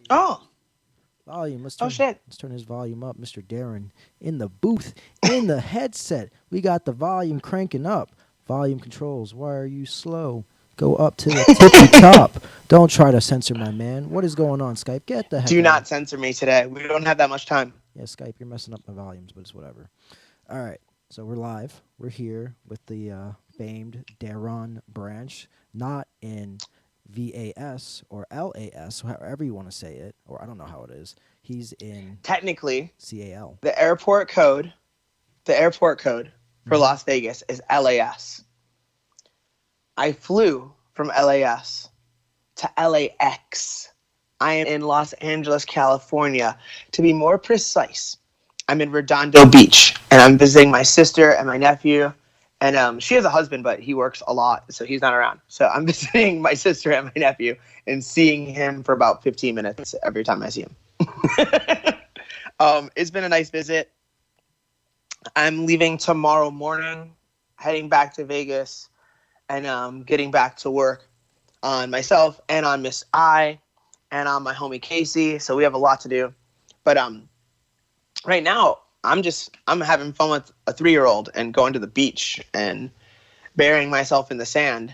Oh, Volume. oh shit. Let's turn his volume up, Mr. Darren. In the booth, in the headset. We got the volume cranking up. Volume controls. Why are you slow? Go up to the tippy top. Don't try to censor my man. What is going on, Skype? Get the heck Do out of. not censor me today. We don't have that much time. Yeah, Skype, you're messing up my volumes, but it's whatever. All right, so we're live. We're here with the famed Darron Branch, not in VAS or LAS, however you want to say it, or I don't know how it is. He's in Technically, CAL. the airport code, the airport code for Mm-hmm. Las Vegas is LAS. I flew from LAS to LAX. I am in Los Angeles, California. To be more precise, I'm in Redondo Beach, and I'm visiting my sister and my nephew. And she has a husband, but he works a lot, so he's not around. So I'm visiting my sister and my nephew and seeing him for about 15 minutes every time I see him. It's been a nice visit. I'm leaving tomorrow morning, heading back to Vegas, and getting back to work on myself and on Miss I and on my homie Casey. So we have a lot to do. But right now I'm having fun with a 3-year-old and going to the beach and burying myself in the sand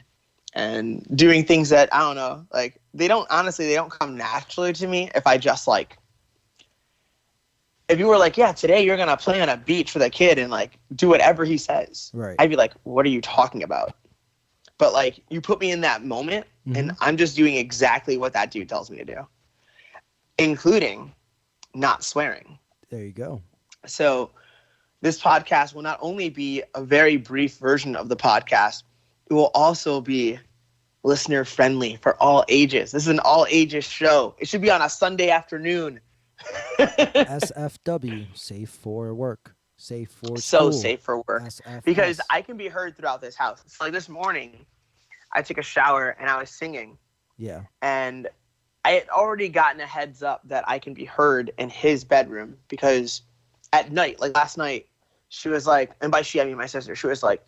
and doing things that I don't know, like they don't come naturally to me if I just like if you were like, yeah, today you're gonna play on a beach with a kid and like do whatever he says, Right. I'd be like, what are you talking about? But like you put me in that moment Mm-hmm. and I'm just doing exactly what that dude tells me to do, including not swearing. There you go. So this podcast will not only be a very brief version of the podcast, it will also be listener friendly for all ages. This is an all ages show. It should be on a Sunday afternoon. SFW, safe for work, safe for So school. safe for work because SFS. I can be heard throughout this house. It's like this morning, I took a shower and I was singing, Yeah. and I had already gotten a heads up that I can be heard in his bedroom because at night, like last night, she was like, and by she I mean my sister, she was like,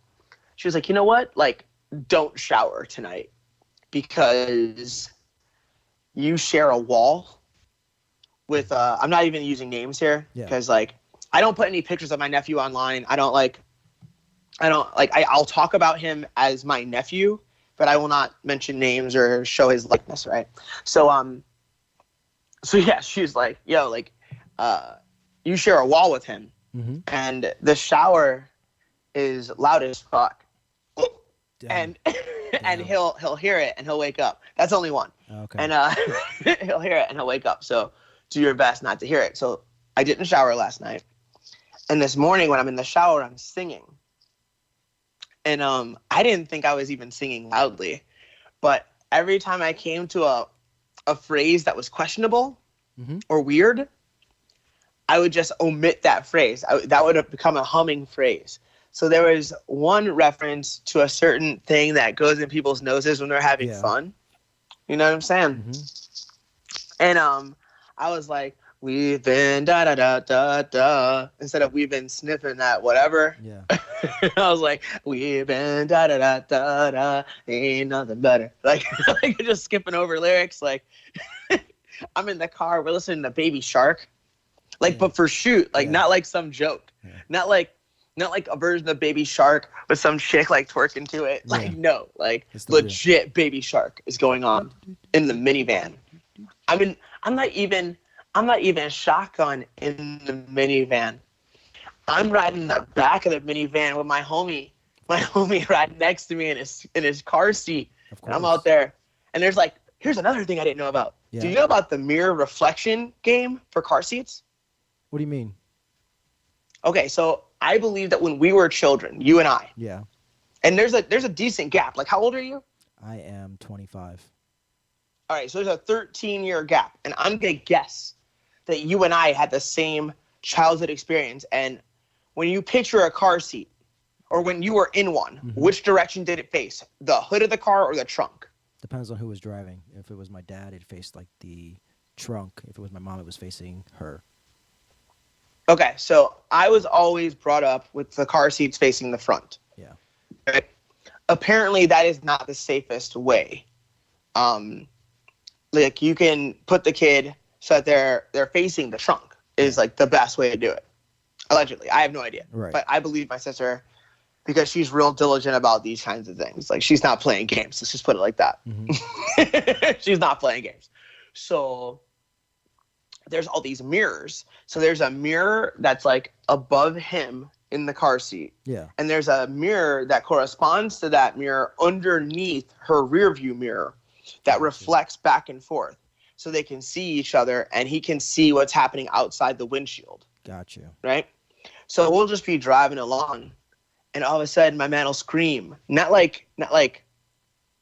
you know what? Like, don't shower tonight because you share a wall with I'm not even using names here Yeah. because like I don't put any pictures of my nephew online. I'll talk about him as my nephew, but I will not mention names or show his likeness, right? So so yeah, she was like, yo, like you share a wall with him, Mm-hmm. and the shower is loud as fuck. Damn. And and Damn. he'll hear it and he'll wake up. That's only one. Okay. And he'll hear it and he'll wake up. So do your best not to hear it. So I didn't shower last night. And this morning when I'm in the shower, I'm singing. And I didn't think I was even singing loudly. But every time I came to a phrase that was questionable Mm-hmm. or weird, I would just omit that phrase. That would have become a humming phrase. So there was one reference to a certain thing that goes in people's noses when they're having Yeah. fun. You know what I'm saying? Mm-hmm. And I was like, we've been da da da da da instead of we've been sniffing that whatever. Yeah. I was like, we've been da da da da da, ain't nothing better. Like just skipping over lyrics. Like I'm in the car, we're listening to Baby Shark. Like, Yeah. but for shoot, like Yeah. not like some joke, Yeah. not like a version of Baby Shark with some chick like twerking to it. Yeah. Like no, like It's the real. legit Baby Shark is going on in the minivan. I mean, I'm not even shotgun in the minivan. I'm riding in the back of the minivan with my homie riding next to me in his car seat, Of and I'm out course. there. And there's like, here's another thing I didn't know about. Do Yeah. you know about the mirror reflection game for car seats? What do you mean? Okay, so I believe that when we were children, you and I, Yeah. and there's a decent gap. Like, how old are you? I am 25. All right, so there's a 13-year gap, and I'm gonna guess that you and I had the same childhood experience. And when you picture a car seat, or when you were in one, Mm-hmm. which direction did it face? The hood of the car or the trunk? Depends on who was driving. If it was my dad, it faced like the trunk. If it was my mom, it was facing her. Okay, so I was always brought up with the car seats facing the front. Yeah. Right? Apparently, that is not the safest way. Um, like you can put the kid so that they're facing the trunk is like the best way to do it. Allegedly, I have no idea, Right. but I believe my sister because she's real diligent about these kinds of things. Like she's not playing games. Let's just put it like that. Mm-hmm. She's not playing games. So there's all these mirrors. So there's a mirror that's like above him in the car seat. Yeah. And there's a mirror that corresponds to that mirror underneath her rear view mirror that reflects back and forth. So they can see each other and he can see what's happening outside the windshield. Got you. Right? So we'll just be driving along and all of a sudden my man will scream. Not like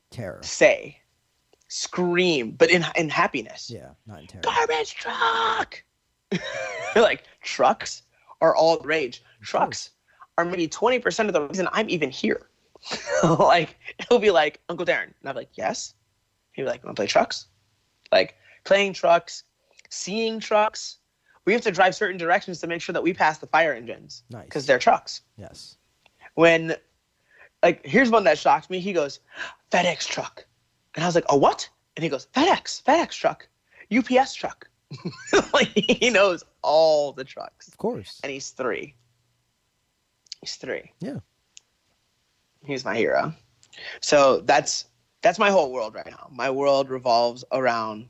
terror. Say. Scream, but in happiness. Yeah, not in terror. Garbage truck! Like, trucks are all the rage. Trucks are maybe 20% of the reason I'm even here. Like, he'll be like, Uncle Darren. And I'm like, yes? He'll be like, want to play trucks? Like, playing trucks, seeing trucks. We have to drive certain directions to make sure that we pass the fire engines. Nice. Because they're trucks. Yes. When, like, here's one that shocked me. He goes, FedEx truck. And I was like, a what? And he goes, FedEx truck, UPS truck. Like, he knows all the trucks. Of course. And he's 3. He's 3. Yeah. He's my hero. So that's my whole world right now. My world revolves around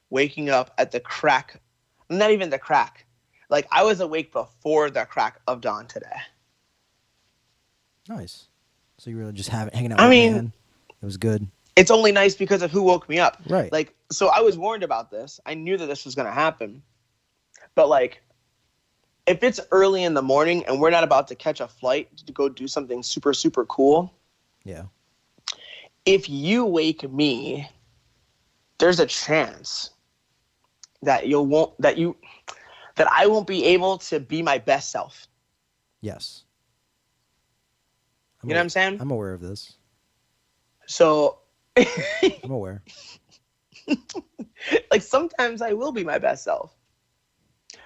waking up at the crack. Not even the crack. Like, I was awake before the crack of dawn today. Nice. So you were just hanging out with man. It was good. It's only nice because of who woke me up. Right. Like, so I was warned about this. I knew that this was going to happen. But, like, if it's early in the morning and we're not about to catch a flight to go do something super, super cool. Yeah. If you wake me, there's a chance that that I won't be able to be my best self. Yes. You know what I'm saying? I'm aware of this. So I'm aware. Like, sometimes I will be my best self,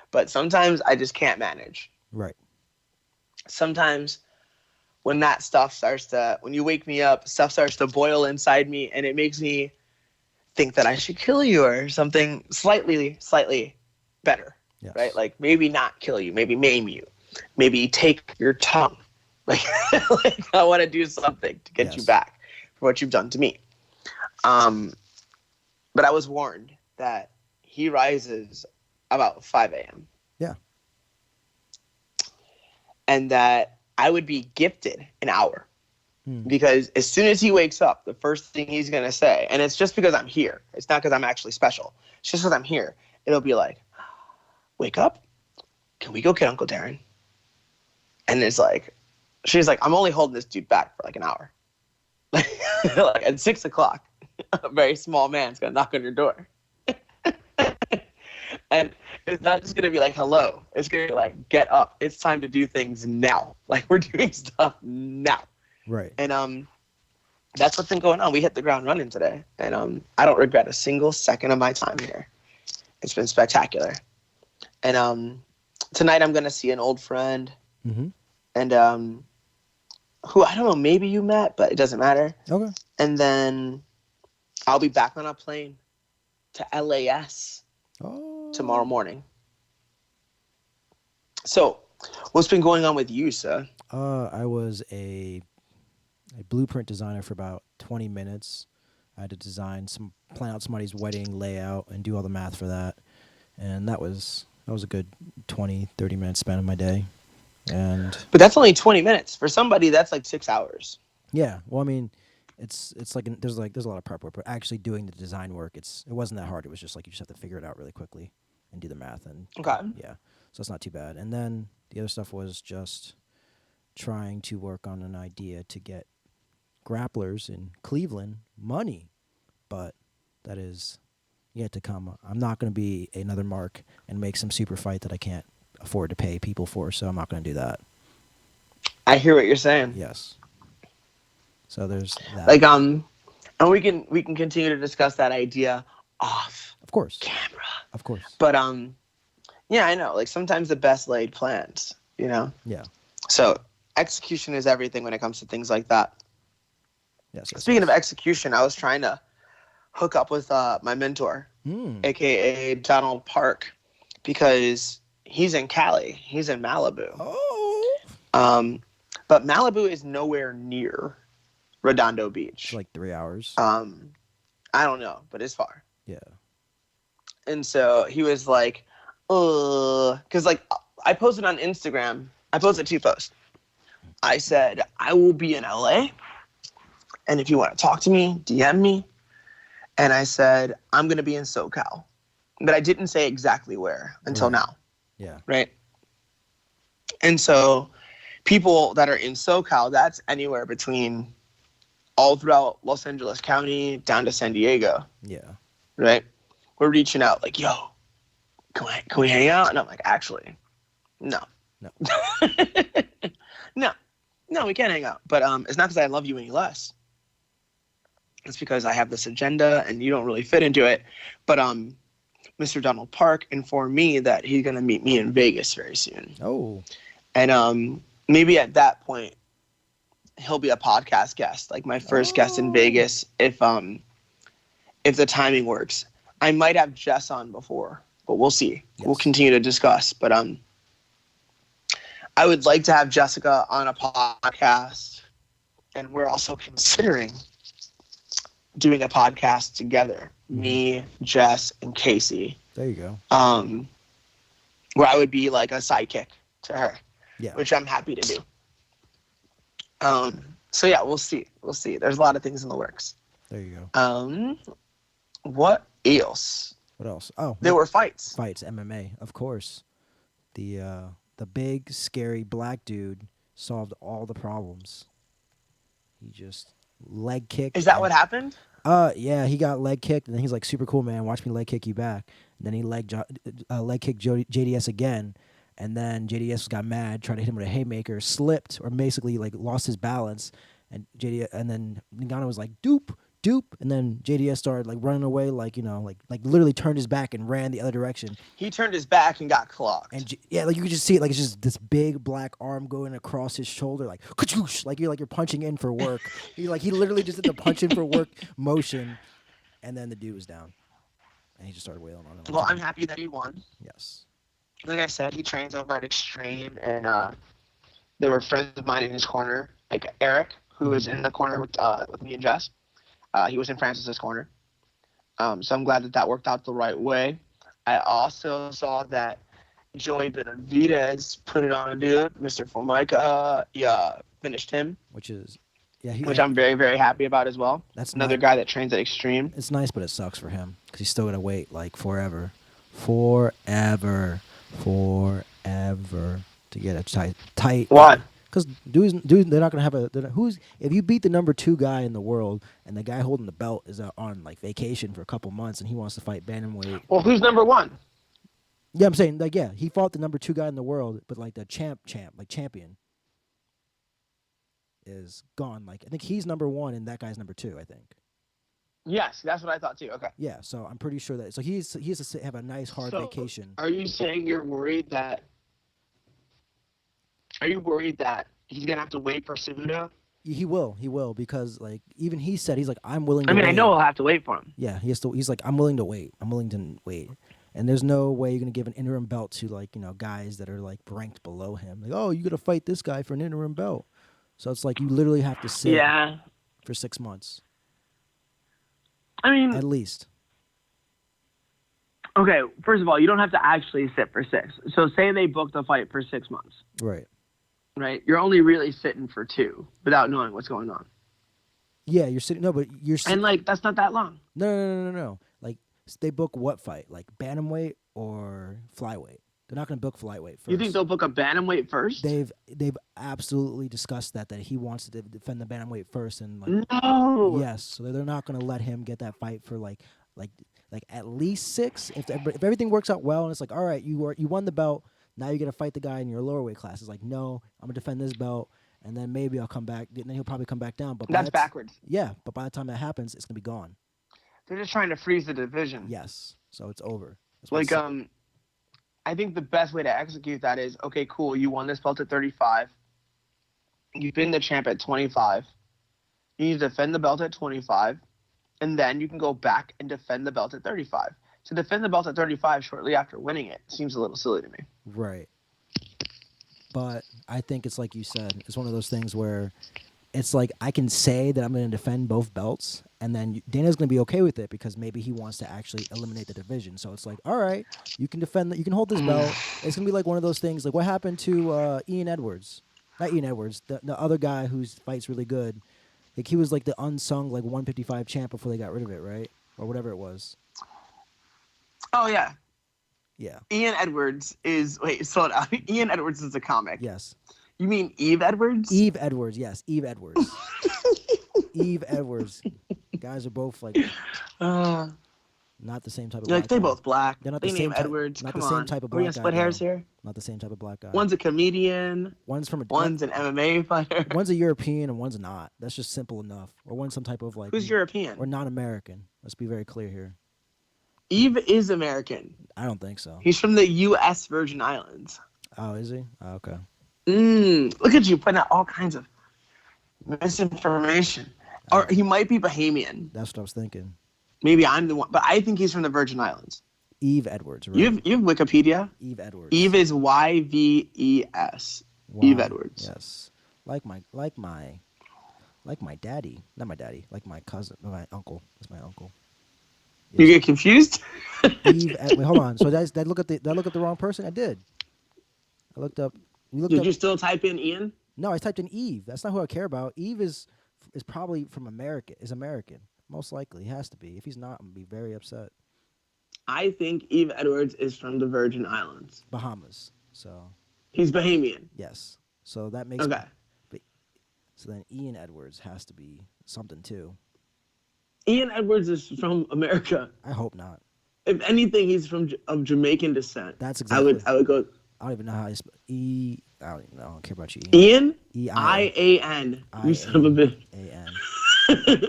but sometimes I just can't manage. Right. Sometimes when that stuff when you wake me up, stuff starts to boil inside me and it makes me think that I should kill you or something slightly better. Yes. Right? Like, maybe not kill you, maybe maim you, maybe take your tongue. Like, I want to do something to get you back for what you've done to me. But I was warned that he rises about 5 a.m. Yeah. And that I would be gifted an hour. Because as soon as he wakes up, the first thing he's going to say, and it's just because I'm here. It's not because I'm actually special. It's just because I'm here. It'll be like, wake up. Can we go get Uncle Darren? And it's like, she's like, I'm only holding this dude back for like an hour. Like at 6 o'clock, a very small man's going to knock on your door. And it's not just going to be like, hello. It's going to be like, get up. It's time to do things now. Like, we're doing stuff now. Right. And that's what's been going on. We hit the ground running today. And I don't regret a single second of my time here. It's been spectacular. And tonight I'm going to see an old friend. Mm-hmm. And who, I don't know, maybe you met, but it doesn't matter. Okay. And then I'll be back on a plane to LAS tomorrow morning. So what's been going on with you, sir? I was a blueprint designer for about 20 minutes. I had to plan out somebody's wedding layout and do all the math for that. And that was a good 20, 30 minutes spent of my day. But that's only 20 minutes. For somebody, that's like 6 hours. Yeah. Well, I mean, it's like there's a lot of prep work, but actually doing the design work, it wasn't that hard. It was just like you just have to figure it out really quickly and do the math. And yeah, so it's not too bad. And then the other stuff was just trying to work on an idea to get grapplers in Cleveland money, but that is yet to come. I'm not going to be another Mark and make some super fight that I can't afford to pay people for, so I'm not going to do that. I hear what you're saying. Yes. So there's that. Like, and we can continue to discuss that idea off, of course, camera, of course. But yeah, I know. Like, sometimes the best laid plans, you know. Yeah. So execution is everything when it comes to things like that. Yes. Speaking of execution, I was trying to hook up with my mentor aka Donald Park, because he's in Cali. He's in Malibu. Oh. But Malibu is nowhere near Redondo It's Beach. like 3 hours. I don't know, but it's far. Yeah. And so he was like, because like I posted on Instagram. I posted 2 posts. I said, I will be in LA. And if you want to talk to me, DM me. And I said, I'm going to be in SoCal. But I didn't say exactly where until Right. now. Yeah. Right. And so people that are in SoCal, that's anywhere between all throughout Los Angeles County down to San Diego. Yeah. Right. We're reaching out like, yo, can we hang out? And I'm like, actually, no. No. No, we can't hang out. But it's not because I love you any less. It's because I have this agenda and you don't really fit into it. But Mr. Donald Park informed me that he's going to meet me in Vegas very soon. Oh. And maybe at that point, he'll be a podcast guest, like my first guest in Vegas, if the timing works. I might have Jess on before, but we'll see. Yes. We'll continue to discuss. But I would like to have Jessica on a podcast, and we're also considering doing a podcast together. Me, Jess, and Casey. There you go. Where I would be like a sidekick to her. Yeah. Which I'm happy to do. So yeah, we'll see. We'll see. There's a lot of things in the works. There you go. What else? What else? Oh, There were fights. fights. MMA, of course. The big scary black dude solved all the problems. He just leg kicked. Is that what happened? Yeah, he got leg kicked, and then he's like, "Super cool, man. Watch me leg kick you back." And then he leg kicked JDS again, and then JDS got mad, tried to hit him with a haymaker, slipped, or basically like lost his balance, and then Ngannou was like, "Doop, doop," and then JDS started like running away, like like literally turned his back and ran the other direction. He turned his back and got clocked. And yeah, like you could just see it, like it's just this big black arm going across his shoulder, like ka-choosh, like you're punching in for work. He literally just did the punch in for work motion, and then the dude was down, and he just started wailing on him. Well, I'm happy that he won. Yes. Like I said, he trains over at Extreme, and there were friends of mine in his corner, like Eric, who was in the corner with me and Jess. He was in Francis's corner. So I'm glad that worked out the right way. I also saw that Joey Benavidez put it on a dude, Mr. Formica. Finished him. Which I'm very, very happy about as well. That's another guy that trains at Extreme. It's nice, but it sucks for him because he's still gonna wait like forever to get a tight. What? Because dude, they're not gonna have if you beat the number 2 guy in the world and the guy holding the belt is on like vacation for a couple months and he wants to fight bantamweight. Well, who's number 1? Yeah, I'm saying like he fought the number 2 guy in the world, but like the champion is gone. Like I think he's number 1 and that guy's number 2. I think. Yes, that's what I thought too. Okay. Yeah, so I'm pretty sure that he has to have a nice hard vacation. Are you saying you're worried that? Are you worried that he's gonna have to wait for Cejudo? He will because like even he said he's like I'm willing to wait. I know he'll have to wait for him. Yeah, he's like I'm willing to wait. And there's no way you're going to give an interim belt to like, guys that are like ranked below him. Like, "Oh, you got to fight this guy for an interim belt." So it's like you literally have to sit for 6 months. I mean, at least. Okay, first of all, you don't have to actually sit for 6. So say they booked a fight for 6 months. Right. Right? You're only really sitting for 2 without knowing what's going on. Yeah, you're sitting. No, but you're sitting. And like that's not that long. No. Like they book what fight? Like bantamweight or flyweight? They're not going to book flyweight first. You think they'll book a bantamweight first? They've absolutely discussed that he wants to defend the bantamweight first, and like no. Yes, so they're not going to let him get that fight for like at least 6. If everything works out well, and it's like, all right, you won the belt. Now you're going to fight the guy in your lower weight class. It's like, no, I'm going to defend this belt, and then maybe I'll come back. Then he'll probably come back down. But that's backwards. Yeah, but by the time that happens, it's going to be gone. They're just trying to freeze the division. Yes, so it's over. I think the best way to execute that is, okay, cool, you won this belt at 35. You've been the champ at 25. You need to defend the belt at 25, and then you can go back and defend the belt at 35. to defend the belt at 35 shortly after winning it seems a little silly to me. Right. But I think it's like you said. It's one of those things where it's like I can say that I'm going to defend both belts, and then Dana's going to be okay with it because maybe he wants to actually eliminate the division. So it's like, all right, you can defend, you can hold this belt. It's going to be like one of those things. Like what happened to Ian Edwards? Not Ian Edwards, the other guy whose fights really good. Like he was like the unsung like 155 champ before they got rid of it, right? Or whatever it was. Oh yeah, Yeah. Ian Edwards is slow down. Ian Edwards is a comic. Yes. You mean Eve Edwards? Eve Edwards, yes, Eve Edwards. Eve Edwards. Guys are both like not the same type of. Like black they guy. both black. They're not They the name same type. Edwards. Not Come the same on. type of Are we black gonna guy. split hairs though. here? Not the same type of black guy. One's a comedian. One's from a. One's an MMA fighter. One's a European and one's not. That's just simple enough. Or one's some type of like. Who's European? Or non-American. Let's be very clear here. Eve is American. I don't think so. He's from the U.S. Virgin Islands. Oh, is he? Oh, okay. Look at you putting out all kinds of misinformation. Or he might be Bahamian. That's what I was thinking. Maybe I'm the one, but I think he's from the Virgin Islands. Eve Edwards, right? You have Wikipedia? Eve Edwards. Eve is Yves. Eve Edwards. Yes. Like my daddy. Not my daddy. Like my cousin. My uncle. That's my uncle. You get confused? Eve. Wait, hold on. So did I look at the wrong person? I did. I looked up. Did you still type in Ian? No, I typed in Eve. That's not who I care about. Eve is probably from America. Is American. Most likely, he has to be. If he's not, I'm gonna be very upset. I think Eve Edwards is from the Virgin Islands. Bahamas. So. He's Bahamian. Yes. So that makes. Okay. So then Ian Edwards has to be something too. Ian Edwards is from America. I hope not. If anything, he's of Jamaican descent. That's exactly. I would go. I don't even know how you spell I don't even know. I don't care about you. Ian. Ian. You son of a bitch. A-N.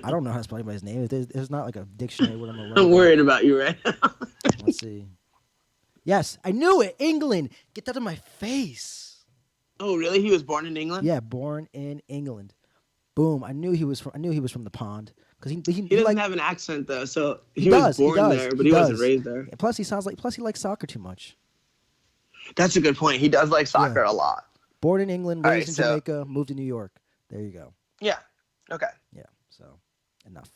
I don't know how to spell anybody's name. There's not like a dictionary where I'm gonna learn. I'm worried about you right now. Let's see. Yes, I knew it. England. Get that out of my face. Oh, really? He was born in England? Yeah, born in England. Boom. I knew he was from the pond because he doesn't have an accent though, so he was born there, but he wasn't raised there. Plus, he likes soccer too much. That's a good point. He does like soccer a lot. Born in England, raised in Jamaica, moved to New York. There you go. Yeah. Okay. Yeah. So, enough.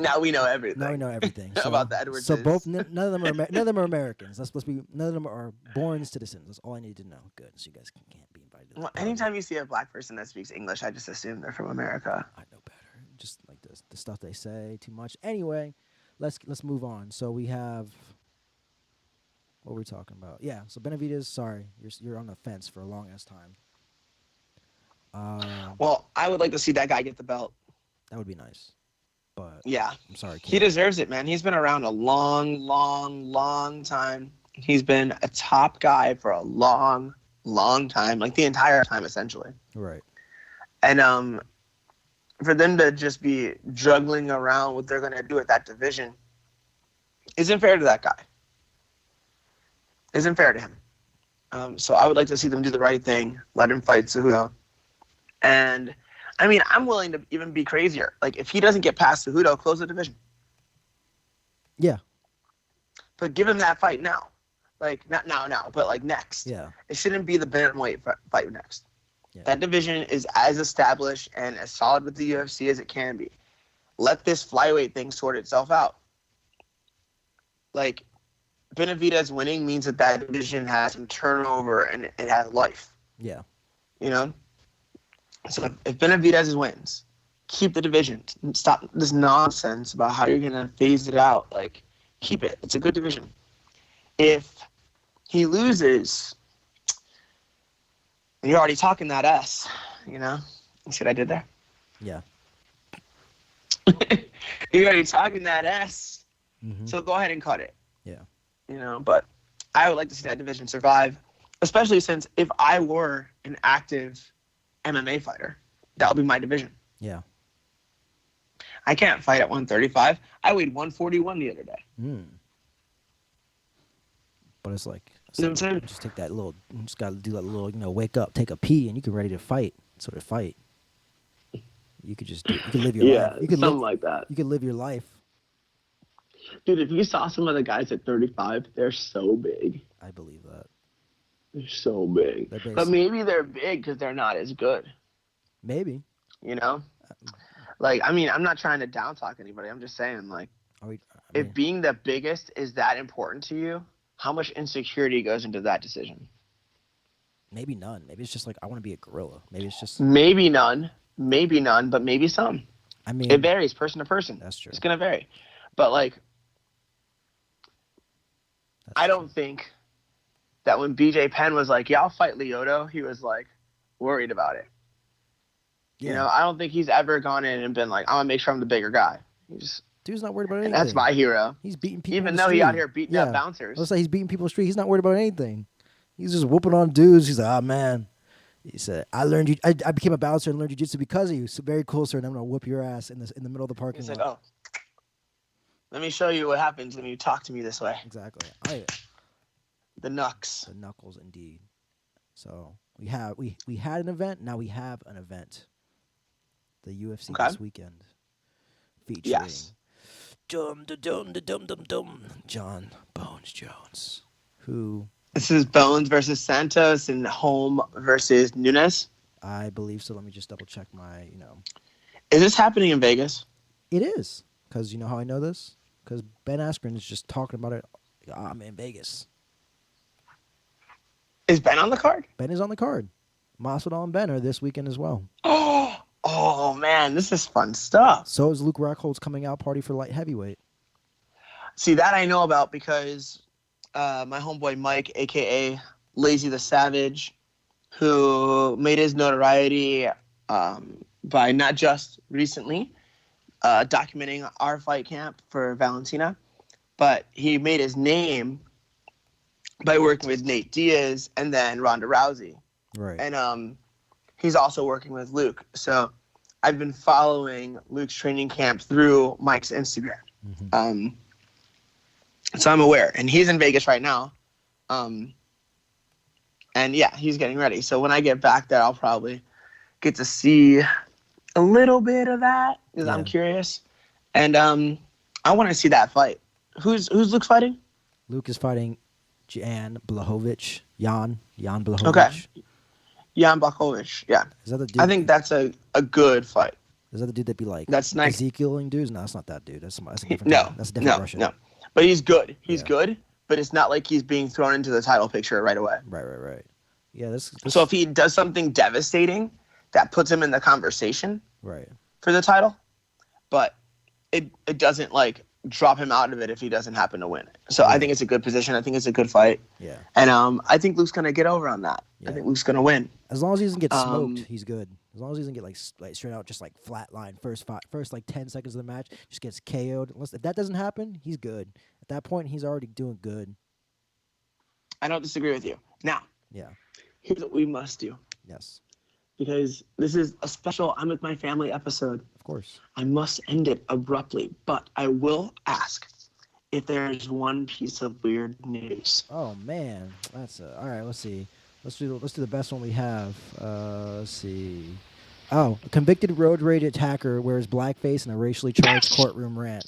Now we know everything. So, about the Edwards. So none of them are Americans. That's supposed to be. None of them are born citizens. That's all I need to know. Good. So you guys can't be invited. Well, anytime you see a black person that speaks English, I just assume they're from America. I know better. Just like the stuff they say too much. Anyway, let's move on. So we have. What were we talking about? Yeah. So Benavidez, sorry, you're on the fence for a long ass time. Well, I would like to see that guy get the belt. That would be nice. But yeah, I'm sorry. He deserves it, man. He's been around a long, long, long time. He's been a top guy for a long, long time, like the entire time, essentially. Right. And for them to just be juggling around what they're going to do at that division isn't fair to that guy. Isn't fair to him. So I would like to see them do the right thing, let him fight Cejudo. And I mean, I'm willing to even be crazier. Like, if he doesn't get past Cejudo, close the division. Yeah. But give him that fight now. Like, not now, but like next. Yeah. It shouldn't be the bantamweight fight next. Yeah. That division is as established and as solid with the UFC as it can be. Let this flyweight thing sort itself out. Like, Benavidez winning means that division has some turnover and it has life. Yeah. You know? So if Benavidez wins, keep the division. Stop this nonsense about how you're going to phase it out. Like, keep it. It's a good division. If he loses, you're already talking that S, you know? You see what I did there? Yeah. You're already talking that S. Mm-hmm. So go ahead and cut it. Yeah. You know, but I would like to see that division survive, especially since if I were an active MMA fighter, that would be my division. Yeah. I can't fight at 135. I weighed 141 the other day. But it's like, You know what I'm saying? just take that little, you just got to do that little, wake up, take a pee, and you can ready to fight. Sort of fight. You could just you could live your life. You could something like that. You could live your life. Dude, if you saw some of the guys at 35, they're so big. I believe that. They're so big. They're But basic. maybe they're big because they're not as good. Maybe. You know? Uh, Like, I mean, I'm not trying to down talk anybody. I'm just saying, like, I if mean, being the biggest is that important to you, how much insecurity goes into that decision? maybe none. Maybe it's just like I want to be a gorilla. Maybe it's just. Maybe none, but maybe some. I It mean, varies person to person. that's true. It's gonna vary. But like, That's I true. don't think that when BJ Penn was like, "Yeah, I'll fight Lyoto," he was like worried about it. Yeah. You know, I don't think he's ever gone in and been like, "I'm gonna make sure I'm the bigger guy." He's, Dude's not worried about and anything. that's my hero. He's beating people. Even in the though street. he out here beating up Yeah. bouncers. Let's say he's beating people in the street. He's not worried about anything. He's just whooping on dudes. He's like, oh man. He said, I learned you. I became a bouncer and learned jiu-jitsu because of you. So very cool, sir. And I'm gonna whoop your ass in the middle of the parking He's lot. like, "Oh, let me show you what happens when you talk to me this way." Exactly. The Nux. The knuckles, indeed. So we had an event. Now we have an event. The UFC Okay. this weekend, featuring Yes. John Bones Jones, who This is Bones versus Santos and Holm versus Nunes. I believe so. Let me just double check my. Is this happening in Vegas? It is because you know how I know this because Ben Askren is just talking about it. I'm in Vegas. Is Ben on the card? Ben is on the card. Masvidal and Ben are this weekend as well. Oh man, this is fun stuff. So is Luke Rockhold's coming out party for light heavyweight. See, that I know about because my homeboy Mike, aka Lazy the Savage, who made his notoriety by not just recently documenting our fight camp for Valentina, but he made his name by working with Nate Diaz and then Ronda Rousey. Right. And he's also working with Luke. So I've been following Luke's training camp through Mike's Instagram. Mm-hmm. So I'm aware. And he's in Vegas right now. And yeah, he's getting ready. So when I get back there, I'll probably get to see a little bit of that because I'm curious. And I want to see that fight. Who's Luke fighting? Luke is fighting Jan Blachowicz. Jan Blachowicz. Okay. Jan Blachowicz. Yeah. Is that the dude? I think that's a good fight. Is that the dude that be like That's nice. Ezekiel-ing dudes? No, that's not that dude. That's a different No, guy. That's a different Russian. no. But he's good. He's Yeah. good. But it's not like he's being thrown into the title picture right away. Right. Yeah, this So if he does something devastating, that puts him in the conversation right. for the title. But it doesn't like drop him out of it if he doesn't happen to win it. So I think it's a good position. I think it's a good fight. Yeah. And I think Luke's gonna get over on that. Yeah. I think Luke's gonna win. As long as he doesn't get smoked, he's good. As long as he doesn't get like straight out just like flat line first like 10 seconds of the match, just gets KO'd. If that doesn't happen, he's good. At that point, he's already doing good. I don't disagree with you. Now, Yeah. here's what we must do. Yes. Because this is a special I'm with my family episode. Of course. I must end it abruptly, but I will ask if there's one piece of weird news. Oh man, that's all right. Let's see. Let's do the best one we have. Let's see. Oh, a convicted road rage attacker wears blackface in a racially charged courtroom rant.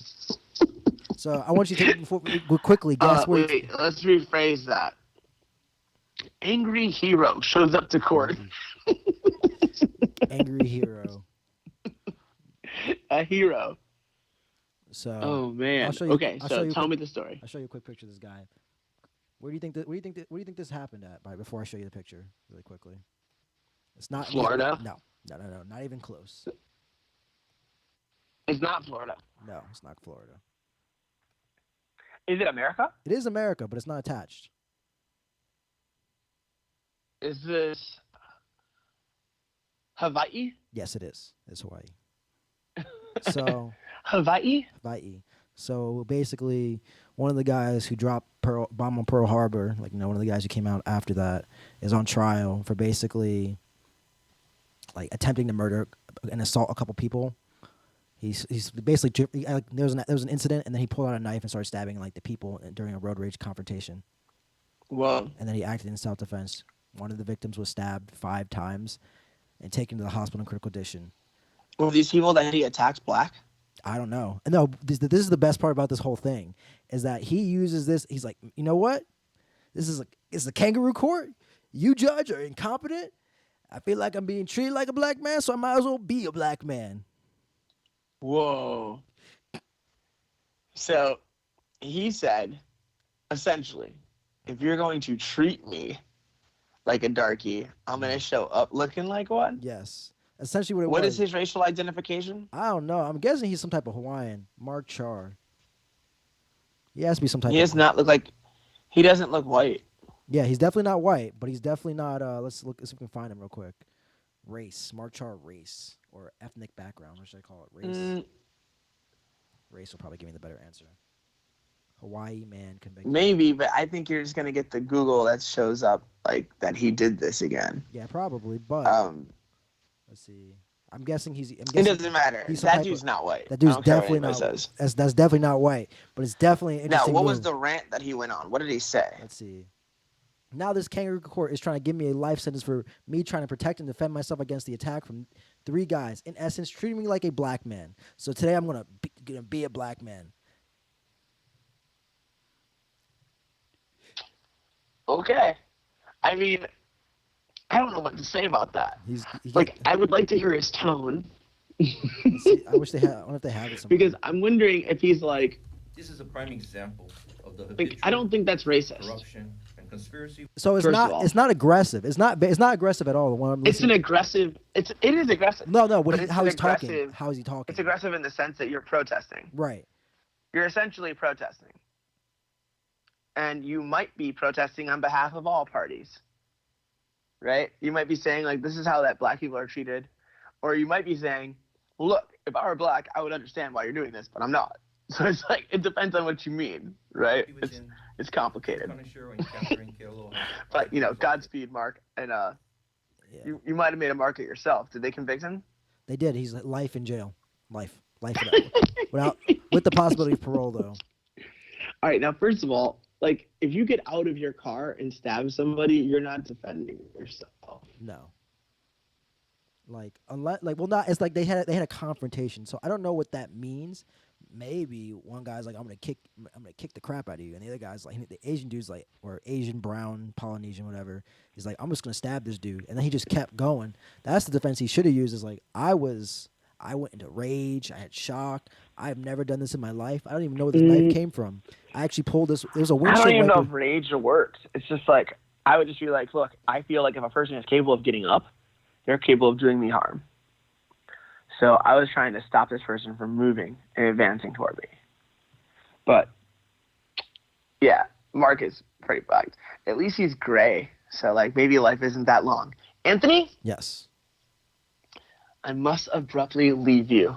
So I want you to quickly guess where. Wait, let's rephrase that. Angry hero shows up to court. Angry hero. A hero. So. Oh man. I'll show you- Okay, I'll so show you tell quick- me the story. I'll show you a quick picture of this guy. Where do you think this happened at? Right before I show you the picture, really quickly. It's not Florida? No, not even close. It's not Florida. No, it's not Florida. Is it America? It is America, but it's not attached. Is this Hawaii? Yes, it is. It's Hawaii. So Hawaii? Hawaii. So basically, one of the guys who dropped bomb on Pearl Harbor, like one of the guys who came out after that, is on trial for basically like attempting to murder and assault a couple people. He's basically there was an incident, and then he pulled out a knife and started stabbing like the people during a road rage confrontation. Whoa. And then he acted in self-defense. One of the victims was stabbed 5 times and taken to the hospital in critical condition. Were these people that he attacked black? I don't know. No, this is the best part about this whole thing is that he uses this. He's like, you know what? It's a kangaroo court. You judge are incompetent. I feel like I'm being treated like a black man, so I might as well be a black man. Whoa. So he said, essentially, if you're going to treat me like a darkie, I'm going to show up looking like one. Yes. Essentially what it What was. is his racial identification? I don't know. I'm guessing he's some type of Hawaiian. Mark Char. He has to be some type He of. does not look like, he doesn't look white. Yeah, he's definitely not white, but he's definitely not. Let's see if we can find him real quick. Race. Mark Char race. Or ethnic background. What should I call it? Race. Race will probably give me the better answer. Hawaii man convicted. Maybe, but I think you're just going to get the Google that shows up like that he did this again. Yeah, probably, but let's see. I'm guessing it doesn't matter. That dude's not white. That dude's definitely not. That's definitely not white, but it's definitely an interesting. Now, what was the rant that he went on? What did he say? Let's see. Now this kangaroo court is trying to give me a life sentence for me trying to protect and defend myself against the attack from 3 guys. In essence, treating me like a black man. So today I'm gonna be a black man. Okay. I mean, I don't know what to say about that. Like, I would like to hear his tone. I wish they had. I wonder if they have it somewhere. Because I'm wondering if he's like. This is a prime example of the like. I don't think that's racist. Corruption and conspiracy. So it's not. It's not aggressive. It's not aggressive at all. The one I'm listening. It's an aggressive. It is aggressive. No. How he's talking. How is he talking? It's aggressive in the sense that you're protesting. Right. You're essentially protesting. And you might be protesting on behalf of all parties, right? You might be saying, like, this is how that black people are treated. Or you might be saying, look, if I were black, I would understand why you're doing this, but I'm not. So it's like, it depends on what you mean, right? It's complicated. But, Godspeed, Mark. And you might have made a mark at yourself. Did they convict him? They did. He's life in jail. Life with the possibility of parole, though. All right, now, first of all, like, if you get out of your car and stab somebody, you're not defending yourself. No. Not. It's like they had a confrontation. So I don't know what that means. Maybe one guy's like, I'm gonna kick the crap out of you, and the other guy's like, the Asian dude's like, or Asian, brown, Polynesian, whatever. He's like, I'm just gonna stab this dude, and then he just kept going. That's the defense he should have used. Is like, I went into rage. I had shocked. I've never done this in my life. I don't even know where this knife came from. I actually pulled this. There's a windshield. I don't even know if rage works. It's just like, I would just be like, look, I feel like if a person is capable of getting up, they're capable of doing me harm. So I was trying to stop this person from moving and advancing toward me. But, yeah, Mark is pretty bugged. At least he's gray. So, like, maybe life isn't that long. Anthony? Yes. I must abruptly leave you.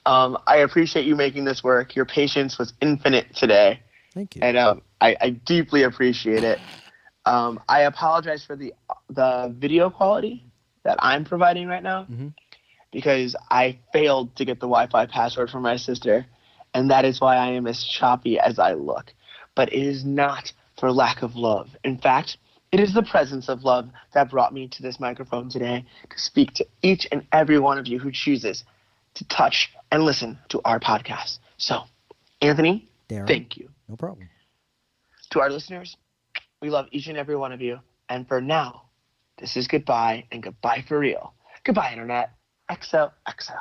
I appreciate you making this work. Your patience was infinite today. Thank you. And I deeply appreciate it. I apologize for the video quality that I'm providing right now because I failed to get the Wi-Fi password from my sister, and that is why I am as choppy as I look. But it is not for lack of love. In fact, it is the presence of love that brought me to this microphone today to speak to each and every one of you who chooses to touch and listen to our podcast. So, Anthony, Darren, thank you. No problem. To our listeners, we love each and every one of you. And for now, this is goodbye and goodbye for real. Goodbye, Internet. XOXO.